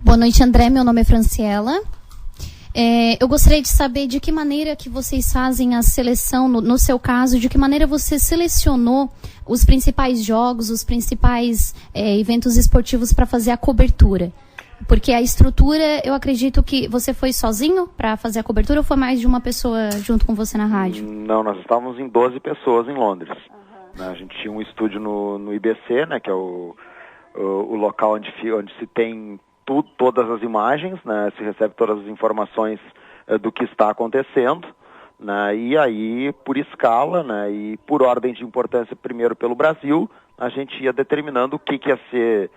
Boa noite, André. Meu nome é Franciela. Eu gostaria de saber de que maneira que vocês fazem a seleção, no seu caso, de que maneira você selecionou os principais jogos, os principais eventos esportivos para fazer a cobertura. Porque a estrutura, eu acredito que você foi sozinho para fazer a cobertura ou foi mais de uma pessoa junto com você na rádio? Não, nós estávamos em 12 pessoas em Londres. A gente tinha um estúdio no IBC, né, que é o local onde se tem todas as imagens, né, se recebe todas as informações do que está acontecendo, né, e aí, por escala, né, e por ordem de importância, primeiro pelo Brasil, a gente ia determinando o que ia ser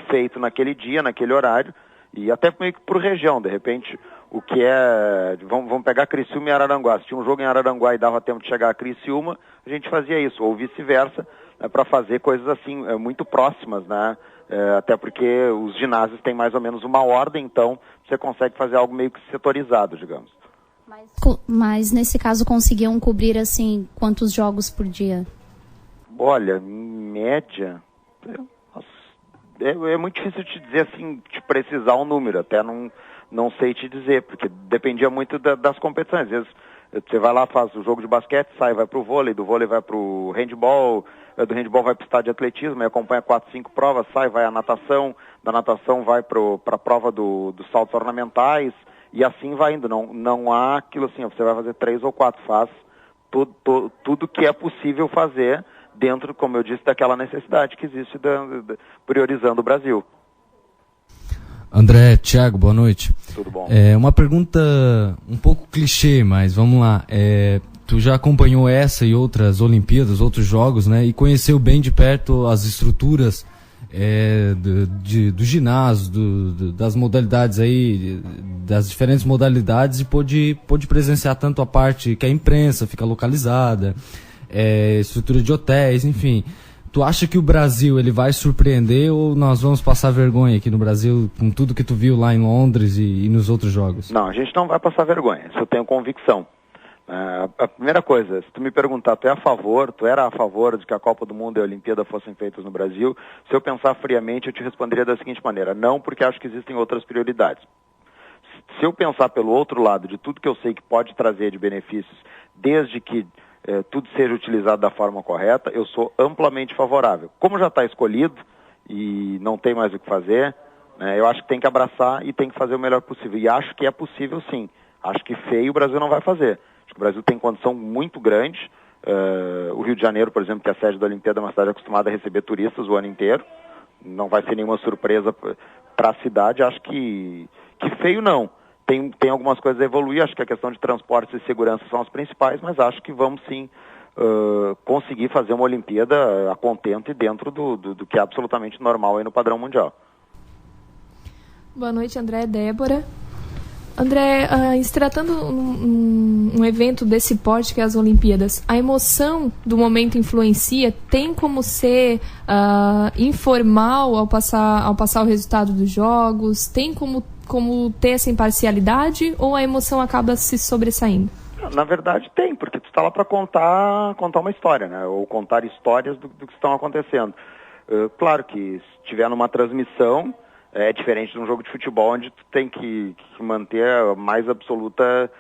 feito naquele dia, naquele horário, e até meio que por região, de repente, o que é... Vamos pegar Criciúma e Araranguá. Se tinha um jogo em Araranguá e dava tempo de chegar a Criciúma, a gente fazia isso, ou vice-versa, né, para fazer coisas assim, muito próximas, né? Até porque os ginásios têm mais ou menos uma ordem, então você consegue fazer algo meio que setorizado, digamos. Mas nesse caso conseguiam cobrir, assim, quantos jogos por dia? Olha, em média... É muito difícil te dizer assim, te precisar um número, até não sei te dizer, porque dependia muito das competições. Às vezes você vai lá, faz o jogo de basquete, vai pro vôlei, do vôlei vai pro handball, do handball vai pro estádio de atletismo, e acompanha 4, 5 provas, vai à natação, da natação vai pra prova dos saltos ornamentais, e assim vai indo. Não há aquilo assim, você vai fazer 3 ou 4, faz tudo que é possível fazer, dentro, como eu disse, daquela necessidade que existe priorizando o Brasil. André, Thiago, boa noite. Tudo bom? Uma pergunta um pouco clichê, mas vamos lá. Tu já acompanhou essa e outras Olimpíadas, outros jogos, né? E conheceu bem de perto as estruturas do ginásio, das modalidades aí, das diferentes modalidades, e pôde presenciar tanto a parte que a imprensa fica localizada, estrutura de hotéis, enfim. Tu acha que o Brasil ele vai surpreender ou nós vamos passar vergonha aqui no Brasil com tudo que tu viu lá em Londres e nos outros jogos? Não, a gente não vai passar vergonha, isso eu tenho convicção. A primeira coisa, se tu me perguntar, tu era a favor de que a Copa do Mundo e a Olimpíada fossem feitas no Brasil, se eu pensar friamente eu te responderia da seguinte maneira: não, porque acho que existem outras prioridades. Se eu pensar pelo outro lado, de tudo que eu sei que pode trazer de benefícios, desde que tudo seja utilizado da forma correta, eu sou amplamente favorável. Como já está escolhido e não tem mais o que fazer, né, eu acho que tem que abraçar e tem que fazer o melhor possível. E acho que é possível sim. Acho que feio o Brasil não vai fazer. Acho que o Brasil tem condição muito grande. O Rio de Janeiro, por exemplo, que é a sede da Olimpíada, é uma cidade acostumada a receber turistas o ano inteiro. Não vai ser nenhuma surpresa para a cidade. Acho que feio não. Tem algumas coisas a evoluir, acho que a questão de transporte e segurança são as principais, mas acho que vamos sim conseguir fazer uma Olimpíada a contento e dentro do que é absolutamente normal aí no padrão mundial. Boa noite, André. Débora. André, se tratando um evento desse porte que é as Olimpíadas, a emoção do momento influencia? Tem como ser informal ao passar o resultado dos jogos? Tem como ter essa imparcialidade ou a emoção acaba se sobressaindo? Na verdade tem, porque tu está lá para contar uma história, né? Ou contar histórias do que estão acontecendo. Claro que se tiver numa transmissão, é diferente de um jogo de futebol onde tu tem que manter a mais absoluta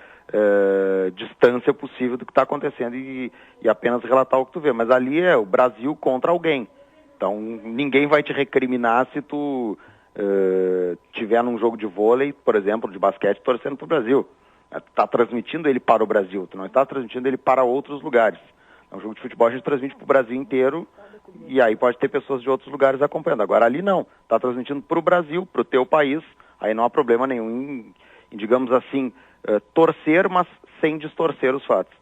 distância possível do que está acontecendo e apenas relatar o que tu vê. Mas ali é o Brasil contra alguém. Então ninguém vai te recriminar se tu tiver num jogo de vôlei, por exemplo, de basquete, torcendo para o Brasil. Tu está transmitindo ele para o Brasil, tu não está transmitindo ele para outros lugares. É um jogo de futebol, a gente transmite para o Brasil inteiro e aí pode ter pessoas de outros lugares acompanhando. Agora ali não, está transmitindo para o Brasil, para o teu país, aí não há problema nenhum em digamos assim, torcer, mas sem distorcer os fatos.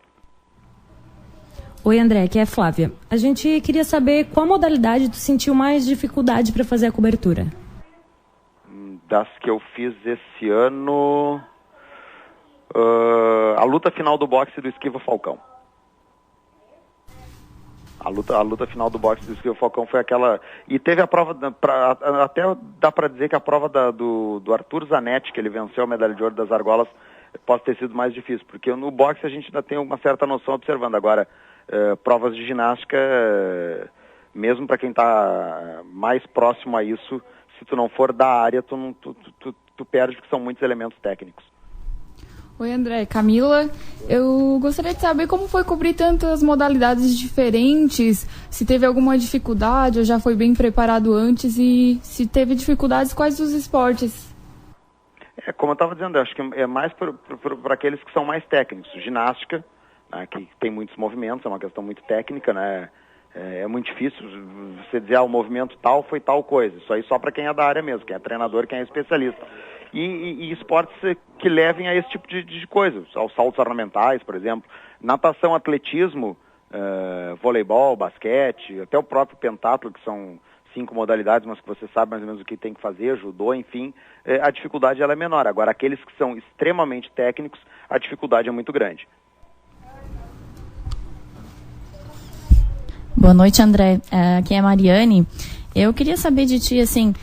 Oi, André, aqui é a Flávia. A gente queria saber qual modalidade tu sentiu mais dificuldade para fazer a cobertura. Das que eu fiz esse ano, a luta final do boxe do Esquiva Falcão. A luta final do boxe do Esquiva Falcão foi aquela... E teve a prova, até dá para dizer que a prova do Arthur Zanetti, que ele venceu a medalha de ouro das argolas, pode ter sido mais difícil, porque no boxe a gente ainda tem uma certa noção observando. Agora, provas de ginástica, mesmo para quem está mais próximo a isso, se tu não for da área, tu perde, porque são muitos elementos técnicos. Oi, André. Camila, eu gostaria de saber como foi cobrir tantas modalidades diferentes, se teve alguma dificuldade ou já foi bem preparado antes, e se teve dificuldades, quais os esportes? Como eu estava dizendo, eu acho que é mais para aqueles que são mais técnicos. Ginástica, né, que tem muitos movimentos, é uma questão muito técnica, né? É muito difícil você dizer, o movimento tal foi tal coisa. Isso aí só para quem é da área mesmo, quem é treinador, quem é especialista. E esportes que levem a esse tipo de coisa, aos saltos ornamentais, por exemplo, natação, atletismo, voleibol, basquete, até o próprio pentatlo, que são 5 modalidades, mas que você sabe mais ou menos o que tem que fazer, judô, enfim, a dificuldade ela é menor. Agora, aqueles que são extremamente técnicos, a dificuldade é muito grande. Boa noite, André. Aqui é a Mariane. Eu queria saber de ti, assim,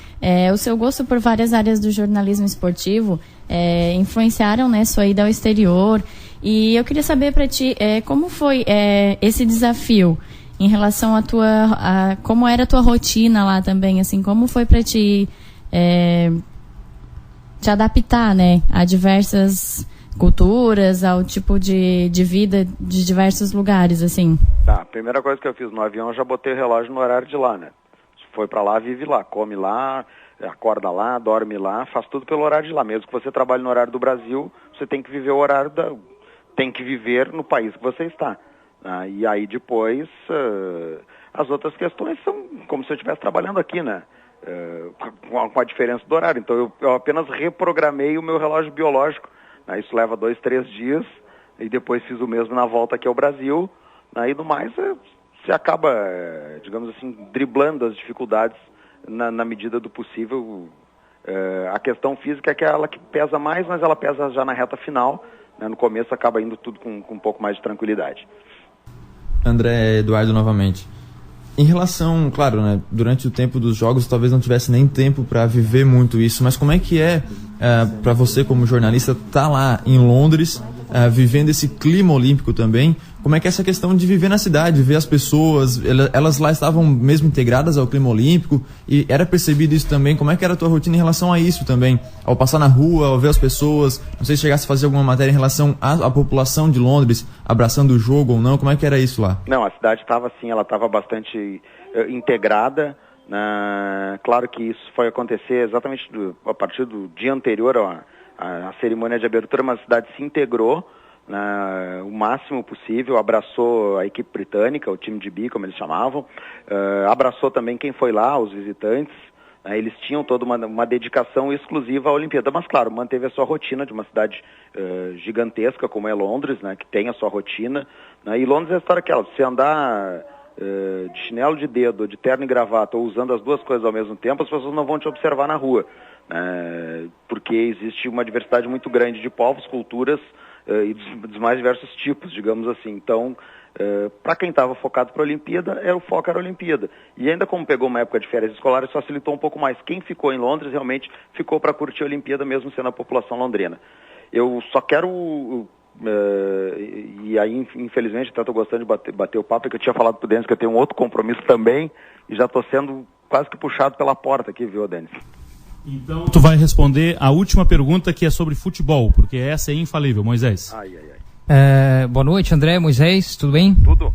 o seu gosto por várias áreas do jornalismo esportivo influenciaram, né, sua ida ao exterior. E eu queria saber para ti como foi esse desafio em relação como era a tua rotina lá também, assim, como foi para ti te adaptar, né, a diversas culturas, ao tipo de vida de diversos lugares, assim. Tá, a primeira coisa que eu fiz no avião, eu já botei o relógio no horário de lá, né? Foi para lá, vive lá, come lá, acorda lá, dorme lá, faz tudo pelo horário de lá. Mesmo que você trabalhe no horário do Brasil, você tem que viver o horário tem que viver no país que você está. E aí depois, as outras questões são como se eu estivesse trabalhando aqui, né? Com a diferença do horário. Então eu apenas reprogramei o meu relógio biológico. Isso leva 2, 3 dias, e depois fiz o mesmo na volta aqui ao Brasil. E no mais, você acaba, digamos assim, driblando as dificuldades na medida do possível. A questão física é aquela que pesa mais, mas ela pesa já na reta final. No começo acaba indo tudo com um pouco mais de tranquilidade. André, Eduardo novamente. Em relação, claro, né, durante o tempo dos jogos talvez não tivesse nem tempo para viver muito isso, mas como é que para você como jornalista estar lá em Londres, vivendo esse clima olímpico também? Como é que é essa questão de viver na cidade, ver as pessoas, elas lá estavam mesmo integradas ao clima olímpico, e era percebido isso também? Como é que era a tua rotina em relação a isso também? Ao passar na rua, ao ver as pessoas, não sei se chegasse a fazer alguma matéria em relação à população de Londres, abraçando o jogo ou não, como é que era isso lá? Não, a cidade estava assim, ela estava bastante integrada. Claro que isso foi acontecer exatamente a partir do dia anterior à cerimônia de abertura, mas a cidade se integrou o máximo possível, abraçou a equipe britânica, o time de B, como eles chamavam, abraçou também quem foi lá, os visitantes. Eles tinham toda uma dedicação exclusiva à Olimpíada, mas claro, manteve a sua rotina de uma cidade gigantesca como é Londres, que tem a sua rotina. E Londres é a história aquela, se andar de chinelo de dedo, de terno e gravata, ou usando as duas coisas ao mesmo tempo, as pessoas não vão te observar na rua, porque existe uma diversidade muito grande de povos, culturas e dos mais diversos tipos, digamos assim. Então, para quem estava focado para a Olimpíada, o foco era a Olimpíada. E ainda como pegou uma época de férias escolares, facilitou um pouco mais. Quem ficou em Londres realmente ficou para curtir a Olimpíada, mesmo sendo a população londrina. Eu só quero... e aí, infelizmente, até estou gostando de bater o papo, que eu tinha falado pro Denis que eu tenho um outro compromisso também, e já estou sendo quase que puxado pela porta aqui, viu, Denis? Então, tu vai responder a última pergunta, que é sobre futebol, porque essa é infalível, Moisés. Boa noite, André, Moisés, tudo bem? Tudo.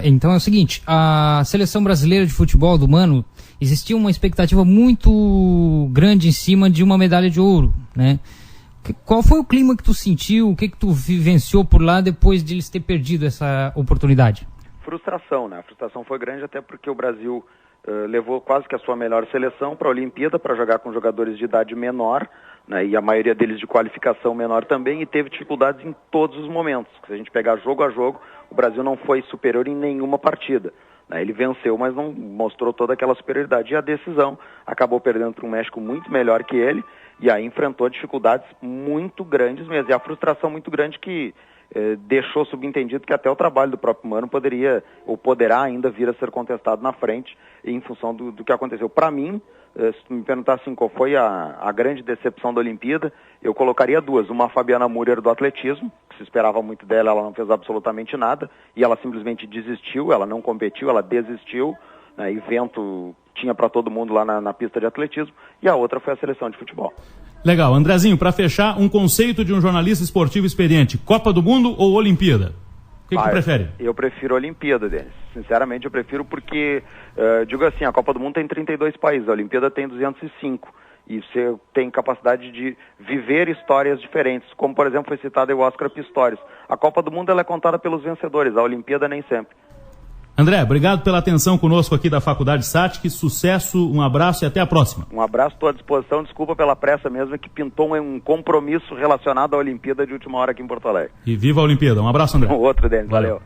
Então é o seguinte, a seleção brasileira de futebol do Mano, existia uma expectativa muito grande em cima de uma medalha de ouro, né? Qual foi o clima que tu sentiu, o que tu vivenciou por lá depois de eles ter perdido essa oportunidade? Frustração, né? A frustração foi grande até porque o Brasil levou quase que a sua melhor seleção para a Olimpíada para jogar com jogadores de idade menor, né? E a maioria deles de qualificação menor também, e teve dificuldades em todos os momentos. Se a gente pegar jogo a jogo, o Brasil não foi superior em nenhuma partida. Ele venceu, mas não mostrou toda aquela superioridade. E a decisão acabou perdendo para um México muito melhor que ele, e aí enfrentou dificuldades muito grandes mesmo. E a frustração muito grande que deixou subentendido que até o trabalho do próprio Mano poderá ainda vir a ser contestado na frente em função do que aconteceu. Para mim, se tu me perguntar assim, qual foi a grande decepção da Olimpíada, eu colocaria duas. Uma, a Fabiana Müller do atletismo, que se esperava muito dela, ela não fez absolutamente nada, e ela simplesmente desistiu, ela não competiu, ela desistiu, evento tinha para todo mundo lá na pista de atletismo, e a outra foi a seleção de futebol. Legal. Andrezinho, para fechar, um conceito de um jornalista esportivo experiente, Copa do Mundo ou Olimpíada? O que tu prefere? Eu prefiro a Olimpíada, Denis. Sinceramente, eu prefiro porque, digo assim, a Copa do Mundo tem 32 países, a Olimpíada tem 205. E você tem capacidade de viver histórias diferentes, como, por exemplo, foi citado o Oscar Pistorius. A Copa do Mundo ela é contada pelos vencedores, a Olimpíada nem sempre. André, obrigado pela atenção conosco aqui da Faculdade SATIC, sucesso, um abraço e até a próxima. Um abraço, estou à disposição, desculpa pela pressa mesmo, que pintou um compromisso relacionado à Olimpíada de última hora aqui em Porto Alegre. E viva a Olimpíada, um abraço, André. Outro, Denis, valeu.